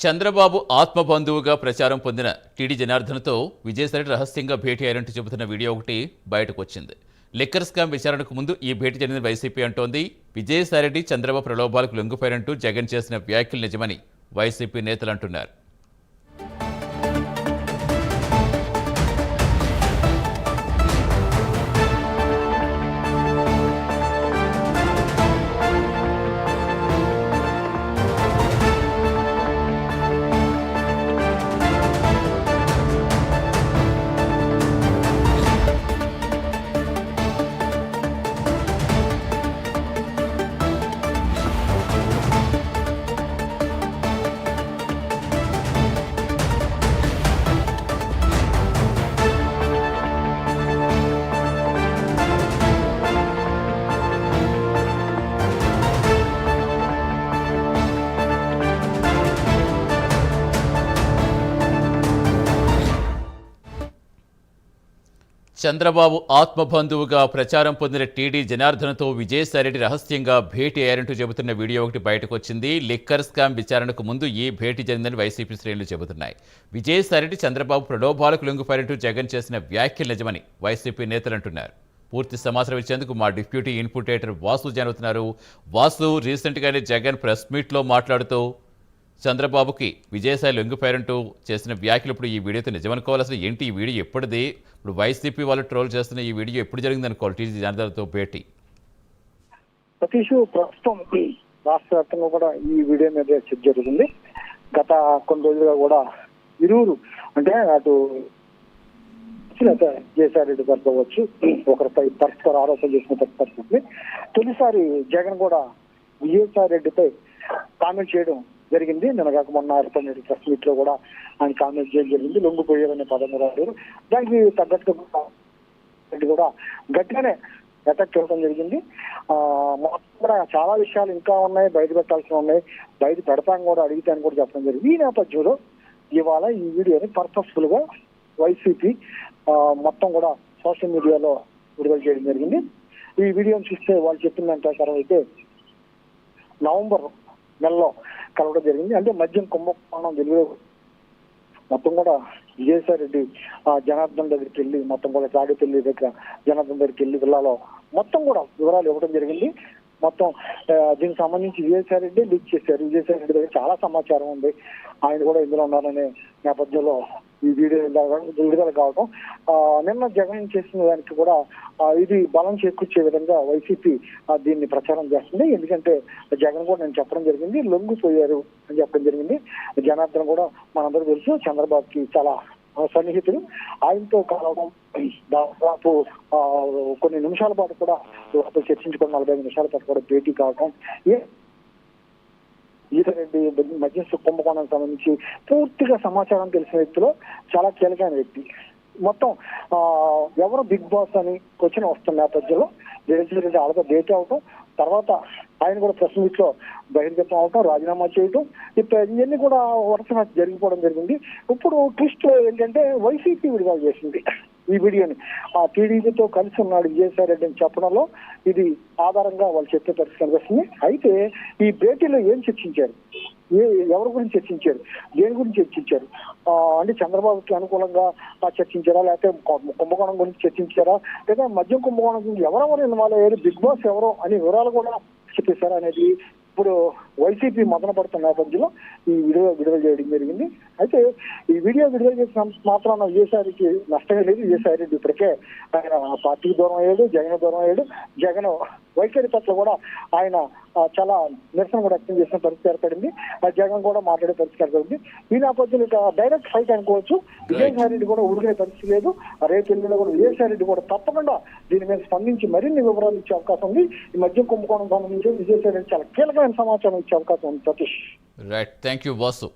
చంద్రబాబు ఆత్మబంధువుగా ప్రచారం పొందిన టీడీ జనార్దన్తో విజయసాయి రహస్యంగా భేటీ అయ్యారంటూ చెబుతున్న వీడియో ఒకటి బయటకు వచ్చింది. లిక్కర్ స్కామ్ విచారణకు ముందు ఈ భేటీ జరిగిన వైసీపీ అంటోంది. విజయసాయిరెడ్డి చంద్రబాబు ప్రలోభాలకు లొంగిపోయారంటూ జగన్ చేసిన వ్యాఖ్యలు నిజమని వైసీపీ నేతలు అంటున్నారు. చంద్రబాబు ఆత్మబంధువుగా ప్రచారం పొందిన టీడీ జనార్దన్తో విజయసాయిరెడ్డి రహస్యంగా భేటీ అయ్యారంటూ చెబుతున్న వీడియో ఒకటి బయటకు వచ్చింది. లిక్కర్ స్కామ్ విచారణకు ముందు ఈ భేటీ జరిగిందని వైసీపీ శ్రేణులు చెబుతున్నాయి. విజయసాయిరెడ్డి చంద్రబాబు ప్రలోభాలకు లొంగిపోయారంటూ జగన్ చేసిన వ్యాఖ్యలు నిజమని వైసీపీ నేతలు అంటున్నారు. పూర్తి సమాచారం ఇచ్చేందుకు మా డిప్యూటీ ఇన్పుట్ ఎడిటర్ వాసు జరుగుతున్నారు. వాసు, రీసెంట్గానే జగన్ ప్రెస్ మీట్లో మాట్లాడుతూ చంద్రబాబుకి విజయసాయి లొంగిపోయారంటూ చేసిన వ్యాఖ్యలు ఇప్పుడు ఈ వీడియోతో నిజమనుకోవాలి. అసలు ఏంటి ఈ వీడియో ఎప్పటిది? ఇప్పుడు వైసీపీ వాళ్ళు ట్రోల్ చేస్తున్న ఈ వీడియో ఎప్పుడు జరిగింది అనుకోవాలి టీడీ జనరల్తో భేటీ? సతీష్, ప్రస్తుతం రాష్ట్ర వ్యాప్తంగా కూడా ఈ వీడియో మీద చర్చ జరుగుతుంది. గత కొన్ని రోజులుగా కూడా ఇరువురు అంటే అటు విజయసాయిరెడ్డి గారు కావచ్చు, ఒకరిపై పరస్పర ఆరోపణలు చేసిన పరిస్థితి. తొలిసారి జగన్ కూడా విజయసాయిరెడ్డిపై కామెంట్ చేయడం జరిగింది. నిన్న కాక మొన్న ఏర్పడిన ప్రెస్ మీట్ లో కూడా ఆయన కామెంట్ చేయడం జరిగింది. లొంగిపోయారనే పదం రాశారు. దానికి తగ్గట్టుగా కూడా గట్టిగానే అటాక్ చేయడం జరిగింది. మొత్తం కూడా చాలా విషయాలు ఇంకా ఉన్నాయి, బయట పెట్టాల్సి ఉన్నాయి, బయట పెడతాను కూడా అడిగితే కూడా చెప్పడం జరిగింది. ఈ నేపథ్యంలో ఇవాళ ఈ వీడియోని పర్పస్ఫుల్ గా వైసీపీ మొత్తం కూడా సోషల్ మీడియాలో విడుదల చేయడం జరిగింది. ఈ వీడియోని చూస్తే వాళ్ళు చెప్పిన ప్రకారం అయితే నవంబర్ నెలలో కలవడం జరిగింది. అంటే మద్యం కుంభకోణం వెలుగులో మొత్తం కూడా విజయసాయిరెడ్డి జనార్దన్ దగ్గరికి వెళ్ళి మొత్తం కూడా తాడేపల్లి దగ్గర జనార్దన్ దగ్గరికి వెళ్ళి విల్లాలో మొత్తం కూడా వివరాలు ఇవ్వడం జరిగింది. మొత్తం దీనికి సంబంధించి విజయసాయిరెడ్డి లీక్ చేశారు. విజయసాయిరెడ్డి దగ్గర చాలా సమాచారం ఉంది, ఆయన కూడా ఇందులో ఉన్నారనే నేపథ్యంలో ఈ వీడియో విడుదల కావడం, నిన్న జగన్ చేసిన దానికి కూడా ఇది బలం చేకూర్చే విధంగా వైసీపీ దీన్ని ప్రచారం చేస్తుంది. ఎందుకంటే జగన్ కూడా నేను చెప్పడం జరిగింది, లొంగిపోయారు అని చెప్పడం జరిగింది. జనార్దన్ కూడా మనందరూ తెలుసు చంద్రబాబుకి చాలా సన్నిహితుడు. ఆయనతో కలవడం దాదాపు కొన్ని నిమిషాల పాటు కూడా చర్చించుకుని 45 నిమిషాల పాటు కూడా భేటీ కావడం, ఈసారెడ్డి మద్యం కుంభకోణానికి సంబంధించి పూర్తిగా సమాచారం తెలిసిన వ్యక్తిలో చాలా కీలకమైన వ్యక్తి. మొత్తం ఎవరు బిగ్ బాస్ అని క్వశ్చన్ వస్తున్న నేపథ్యంలో విజయసాయిరెడ్డి వాళ్ళతో భేటీ అవటం, తర్వాత ఆయన కూడా ప్రెస్ మీట్ లో బహిర్గతం అవటం, రాజీనామా చేయటం, ఇవన్నీ కూడా వరుసగా జరిగిపోవడం జరిగింది. ఇప్పుడు ట్విస్ట్ ఏంటంటే వైసీపీ విడుదల చేసింది ఈ వీడియోని. టీడీపీతో కలిసి ఉన్నాడు విజయసాయిరెడ్డి అని చెప్పడంలో ఇది ఆధారంగా వాళ్ళు చెప్పే పరిస్థితి కనిపిస్తుంది. అయితే ఈ భేటీలో ఏం చర్చించారు, ఎవరి గురించి చర్చించారు, దేని గురించి చర్చించారు అంటే చంద్రబాబుకి అనుకూలంగా చర్చించారా, లేకపోతే కుంభకోణం గురించి చర్చించారా, లేదా మద్యం కుంభకోణం గురించి ఎవరెవరు ఇన్వాల్వ్ అయ్యారు, బిగ్ బాస్ ఎవరో అనే వివరాలు కూడా చెప్పేశారా అనేది ఇప్పుడు వైసీపీ మదన పడుతున్న నేపథ్యంలో ఈ వీడియో విడుదల చేయడం జరిగింది. అయితే ఈ వీడియో విడుదల చేసిన మాత్రాన విజయసాయిరెడ్డి నష్టమే లేదు. విజయసాయిరెడ్డి ఇప్పటికే ఆయన పార్టీకి దూరం అయ్యాడు, జగన్ దూరం అయ్యాడు. జగన్ వైఖరి పట్ల కూడా ఆయన చాలా నిరసన కూడా వ్యక్తం చేసిన పరిస్థితి ఏర్పడింది. జగన్ కూడా మాట్లాడే పరిస్థితి ఏర్పడింది. ఈ నేపథ్యంలో ఇక డైరెక్ట్ ఫైట్ అనుకోవచ్చు. విజయసాయిరెడ్డి కూడా ఊరికే పరిస్థితి లేదు. రేపు ఎల్లుండిలో కూడా విజయసాయిరెడ్డి కూడా తప్పకుండా దీని మీద స్పందించి మరిన్ని వివరాలు ఇచ్చే అవకాశం ఉంది. ఈ మద్యం కుంభకోణం సంబంధించి విజయసాయిరెడ్డి చాలా కీలకమైన సమాచారం ఇచ్చే అవకాశం ఉంది. Satish, right, thank you Vasu.